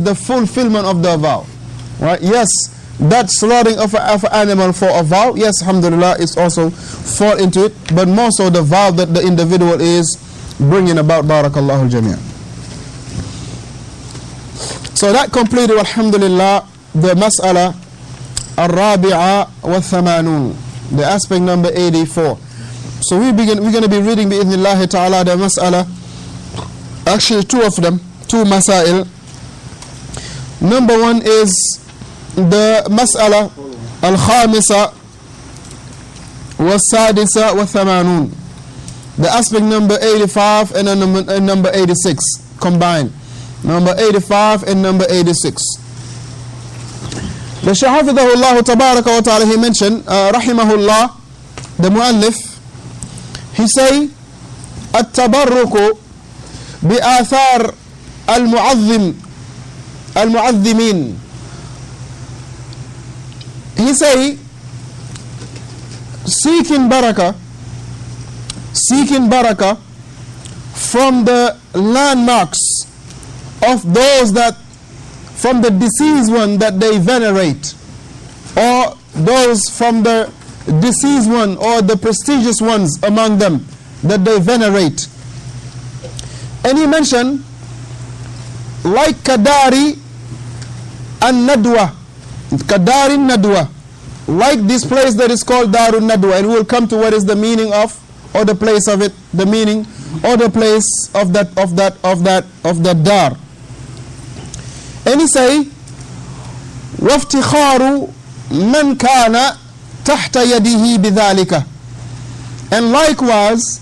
the fulfillment of the vow. Right? Yes, that slaughtering of an animal for a vow, yes, alhamdulillah, it's also fall into it, but more so the vow that the individual is bringing about, barakallahu al-jamia'. So that completed, alhamdulillah, the mas'ala al-rabi'a wa-thamanun, the aspect number 84. So we're going to be reading bi-idhnillahi ta'ala the mas'ala, actually two of them, two masail. Number one is the mas'ala al-khamisa wa-sadisa wa-thamanun, the aspect number 85 and number 86 combined. Number 85 and number 86. The Shaykh hafidhahullah tabaraka wa ta'ala, he mentioned, rahimahullah, the muallif, he say, التبرك بآثار المعظمين. He say, seeking barakah from the landmarks of those that, from the deceased one that they venerate, or those from the deceased one or the prestigious ones among them that they venerate. And he mentioned, like Kadari and Nadwa, Kadari Nadwa, like this place that is called Darun Nadwa, and we will come to what is the meaning of, or the place of it, the meaning, or the place of that dar. And he say, وَافْتِخَارُ مَنْ كَانَ تَحْتَ يَدِهِ بِذَلِكَ. And likewise,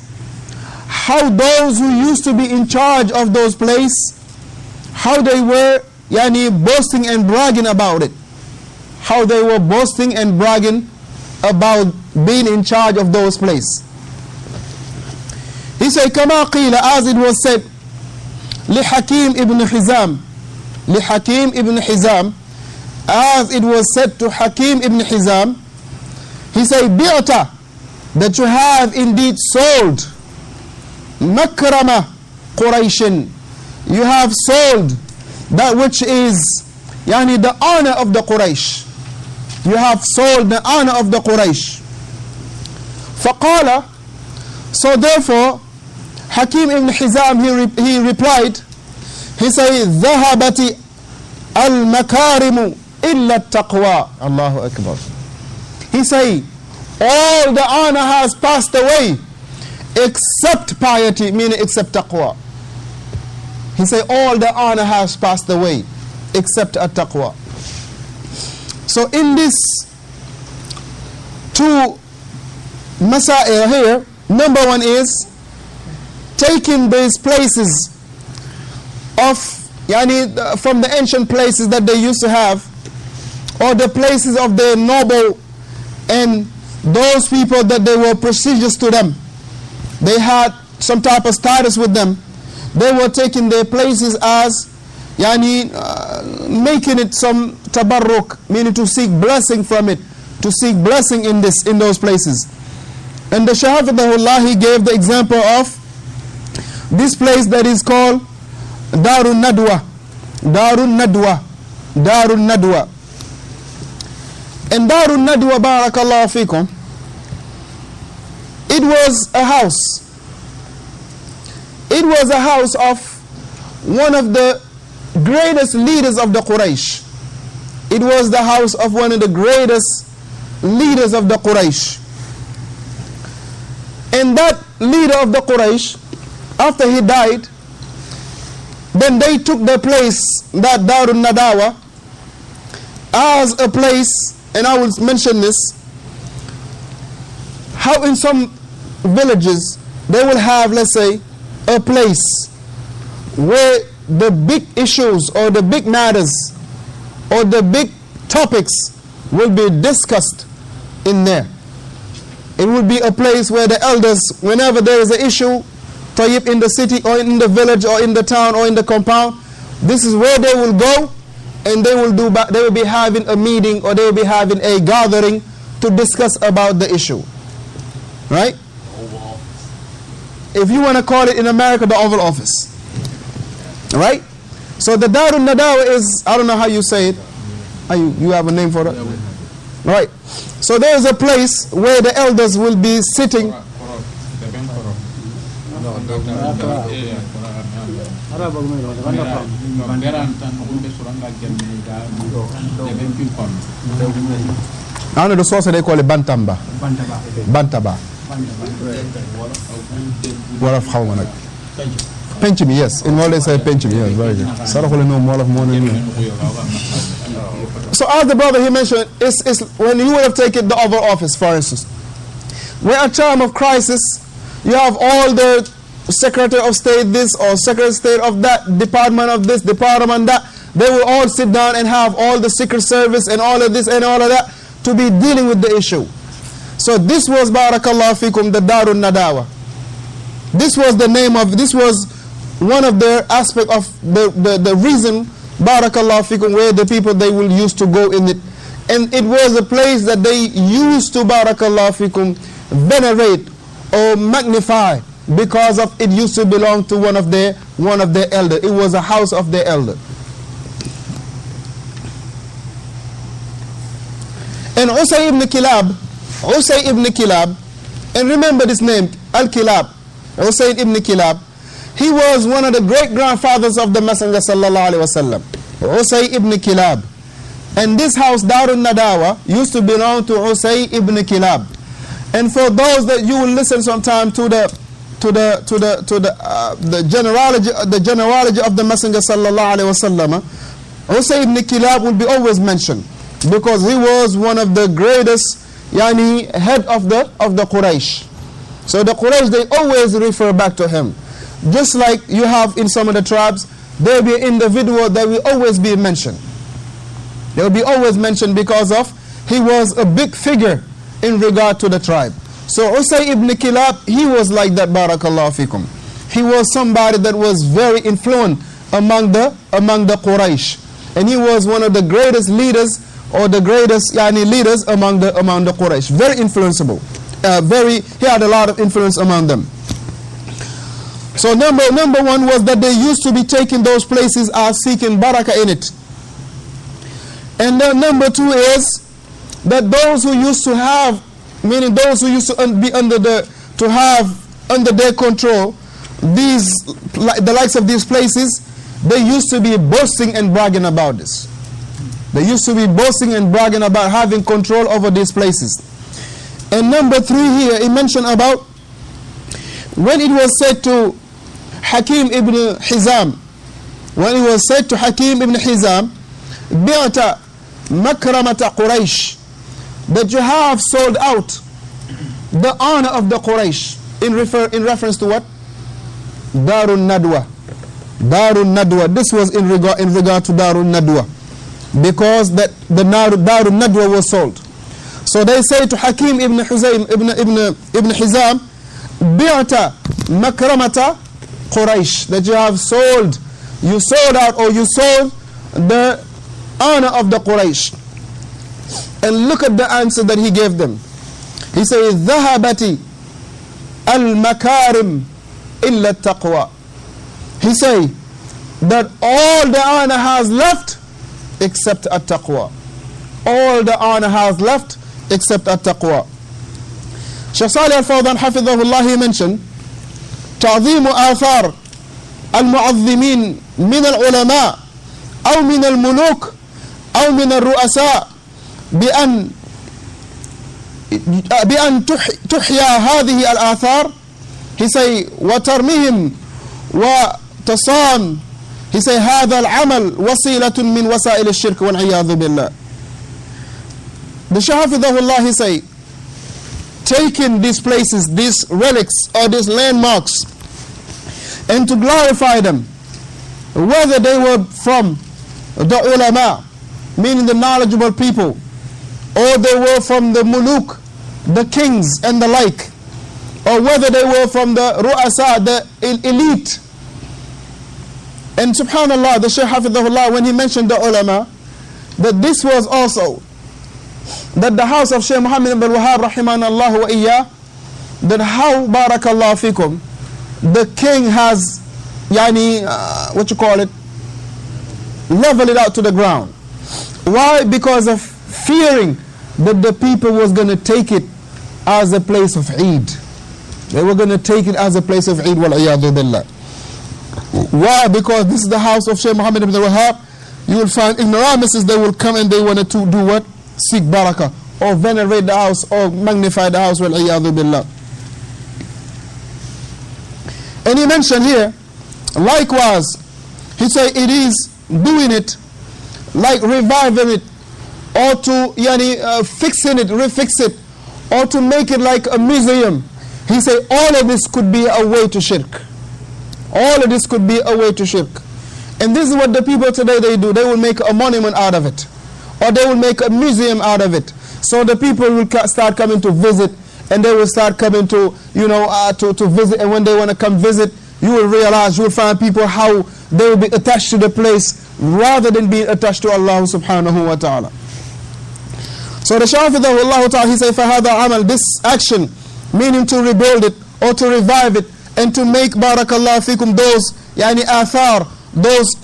how those who used to be in charge of those places, how they were boasting and bragging about it. How they were boasting and bragging about being in charge of those places. He said, كَمَا قِيلَ, as it was said, لِحَكِيمْ ibn Hizam, لِحَكِيمْ ibn Hizam, as it was said to Hakim ibn Hizam, he said, بِعْتَ, that you have indeed sold, مَكْرَمَ قُرَيْشٍ, you have sold that which is the honor of the Quraysh. You have sold the honor of the Quraysh. فَقَالَ, so therefore, Hakim ibn Hizam, he replied, he said, ذَهَبَتِ الْمَكَارِمُ إِلَّا التَّقْوَى. Allahu Akbar. He said, all the honor has passed away except piety, meaning except taqwa. He said, all the honor has passed away except at-taqwa. So in this two masail here, number one is taking these places of, from the ancient places that they used to have, or the places of the noble and those people that they were prestigious to them. They had some type of status with them. They were taking their places as making it some tabarruk, meaning to seek blessing from it, to seek blessing in those places. And the Shaykh hafidhahullah, he gave the example of this place that is called Darun Nadwa. Darun Nadwa. Darun Nadwa. And Darun Nadwa, barakallahu fikum, it was a house. It was a house of one of the greatest leaders of the Quraysh. It was the house of one of the greatest leaders of the Quraysh. And that leader of the Quraysh, after he died, then they took the place, that Darun Nadawa, as a place, and I will mention this, how in some villages they will have, let's say, a place where the big issues or the big matters or the big topics will be discussed in there. It will be a place where the elders, whenever there is an issue, tayyib, in the city or in the village or in the town or in the compound, this is where they will go, and they will be having a meeting, or they will be having a gathering to discuss about the issue. Right? If you want to call it in America, the Oval Office. Right? So the Darun Nadawa is, I don't know how you say it. You have a name for it? Right. So there is a place where the elders will be sitting. I know the source they call it Bantamba. Bantaba. What of how many? Penchimi, yes. In all they say Penchimi, yes, very good. Sarakule no more of money. So as the brother he mentioned, is when you would have taken the Oval Office, for instance, where at time of crisis, you have all the Secretary of State this or Secretary of State of that, Department of this, Department that, they will all sit down and have all the Secret Service and all of this and all of that to be dealing with the issue. So this was Barakallahu Fikum, the Darun Nadawa. This was the name of, this was one of the aspect of the reason, Barakallahu Fikum, where the people they will used to go in it. And it was a place that they used to, Barakallahu Fikum, venerate or magnify, because of it used to belong to one of their elder. It was a house of their elder. And Usay ibn Kilab, and remember this name, Al-Kilab, Usay ibn Kilab, he was one of the great grandfathers of the Messenger sallallahu alaihi wasallam. Usay ibn Kilab. And this house, Darun Nadawa, used to belong to Usay ibn Kilab. And for those that you will listen sometime to the genealogy of the Messenger sallallahu alaihi wasallam, Usay ibn Kilab will be always mentioned, because he was one of the greatest head of the Quraysh. So the Quraysh, they always refer back to him. Just like you have in some of the tribes, there will be an individual that will always be mentioned. They will be always mentioned because of he was a big figure in regard to the tribe. So Usay ibn Kilab, he was like that, Barakallahu Fikum. He was somebody that was very influential among the Quraysh. And he was one of the greatest leaders, or the greatest leaders among the Quraysh. Very influenceable. He had a lot of influence among them. So number one was that they used to be taking those places as seeking barakah in it. And then number two is that those who used to have, meaning those who used to be under their control, the likes of these places, they used to be boasting and bragging about this. They used to be boasting and bragging about having control over these places. And number three here, he mentioned about when it was said to Hakim ibn Hizam, Bi'ata makramata Quraysh, that you have sold out the honor of the Quraysh, in reference to what? Darun Nadwa. This was in regard to Darun Nadwa, because that the Darun Nadwa was sold. So they say to Hakim ibn Hizam, Bi'ata makramata Quraysh, that you sold the honor of the Quraysh. And look at the answer that he gave them. He says, ذهبت المكارم إلا التقوى. He say that all the honor has left except at-taqwa. All the honor has left except at-taqwa. Shaykh Salih al-Fawzaan hafidhahullah, he mentioned تعظيم آثار المعظمين من العلماء أو من الملوك أو من الرؤساء بأن تحيا هذه الآثار. He say وترميهم وتصان. He say هذا العمل وسيلة من وسائل الشرك والعياذ بالله. The Shaykh hafidhahullah, he say, taking these places, these relics or these landmarks, and to glorify them, whether they were from the ulama, meaning the knowledgeable people, or they were from the muluk, the kings and the like, or whether they were from the ru'asa, the elite. And subhanallah, the Shaykh hafidhahullah, when he mentioned the ulama, that this was also that the house of Shaykh Muhammad ibn al-Wahhab rahimahullah wa iyyah, that how barakallahu fikum, the king has what you call it, level it out to the ground. Why? Because of fearing that the people was going to take it as a place of Eid. They were going to take it as a place of Eid, wal-iyadhu billah. Why? Because this is the house of Shaykh Muhammad ibn Wahhab. You will find ignoramuses, they will come and they wanted to do what? Seek barakah, or venerate the house, or magnify the house, wal-iyadhu billah. And he mentioned here, likewise, he said it is doing it, like reviving it, or to fixing it, refix it, or to make it like a museum. He said all of this could be a way to shirk. All of this could be a way to shirk. And this is what the people today they do. They will make a monument out of it, or they will make a museum out of it. So the people will start coming to visit, and they will start coming to to visit. And when they want to come visit, you will realize, you will find people how they will be attached to the place rather than being attached to Allah subhanahu wa ta'ala. So the Shafidah Allah ta'ala, he said, فَهَذَا عَمَل, this action, meaning to rebuild it or to revive it and to make barakallah fikum those athar, those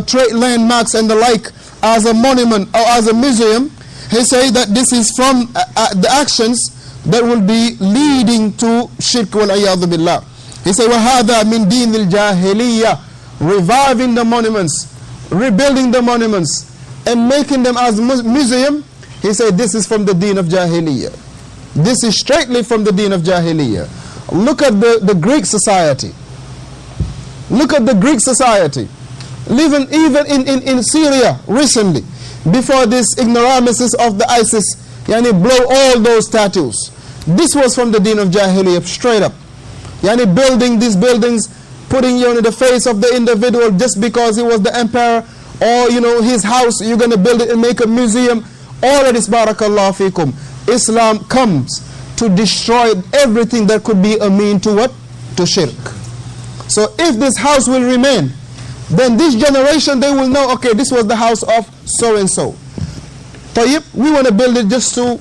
trade landmarks and the like as a monument or as a museum. He said that this is from the actions that will be leading to shirk wal-iyadhu billah. He said وَهَذَا مِنْ دِينِ الْجَاهِلِيَّةِ, reviving the monuments, rebuilding the monuments and making them as museum. He said this is from the deen of Jahilliyyah. This is straightly from the deen of Jahilliyyah. Look at the Greek society. Look at the Greek society. Even in Syria recently, before this ignoramuses of the ISIS, blow all those statues. This was from the deen of Jahilliyyah, straight up. Building these buildings, putting you in the face of the individual just because he was the emperor, or his house, you're going to build it and make a museum. All of this, barakallah fikum. Islam comes to destroy everything that could be a mean to what? To shirk. So if this house will remain, then this generation, they will know, okay, this was the house of so and so. Tayyib, we want to build it just to,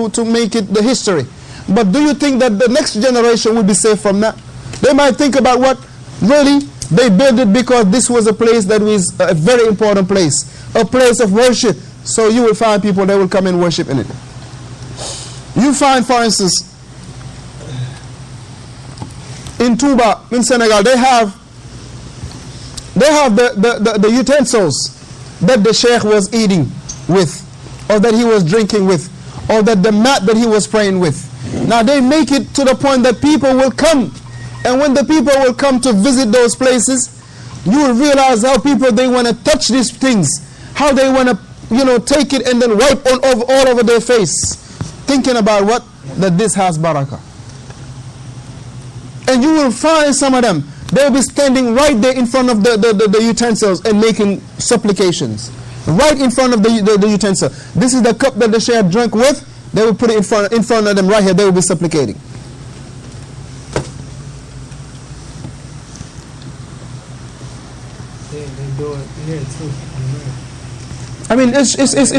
to make it the history. But do you think that the next generation will be safe from that? They might think about what? Really, they built it because this was a place that was a very important place, a place of worship. So you will find people, they will come and worship in it. You find, for instance, in Touba, in Senegal, they have the utensils that the Shaykh was eating with, or that he was drinking with, or that the mat that he was praying with. Now they make it to the point that people will come, and when the people will come to visit those places, you will realize how people, they want to touch these things, how they want to take it and then wipe all over their face, thinking about what? That this has barakah. And you will find some of them, they will be standing right there in front of the utensils and making supplications. Right in front of the utensil. This is the cup that the Shaykh drank with. They will put it in front of them right here. They will be supplicating. They do it here too. I mean, it's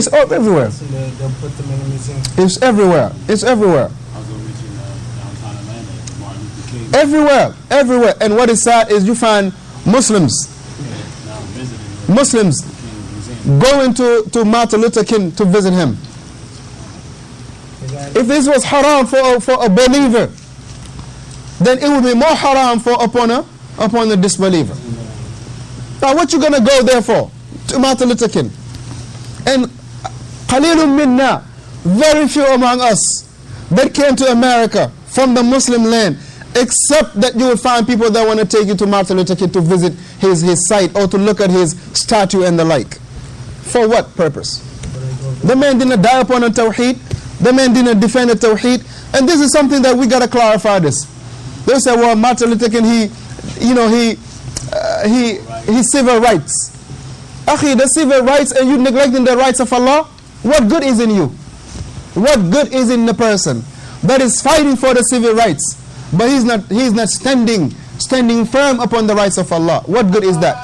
everywhere. They'll put them in a museum. It's everywhere. It's everywhere. I was over reaching downtown Atlanta, Martin Luther King. Everywhere. And what is sad is you find Muslims going to Martin Luther King to visit him. If this was haram for a believer, then it would be more haram upon a disbeliever. Now what you gonna go there for? To Martin Luther King. And qalilun minna, very few among us that came to America from the Muslim land, except that you will find people that want to take you to Martin Luther King to visit his site or to look at his statue and the like. For what purpose? The man didn't die upon a tawheed. The man didn't defend the tawheed. And this is something that we got to clarify this. They say, well, Martin Luther King, he civil rights. Akhi, the civil rights, and you neglecting the rights of Allah, what good is in you? What good is in the person that is fighting for the civil rights, but he's not standing firm upon the rights of Allah? What good is that?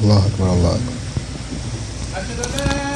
Allah Akbar, Allah Akbar.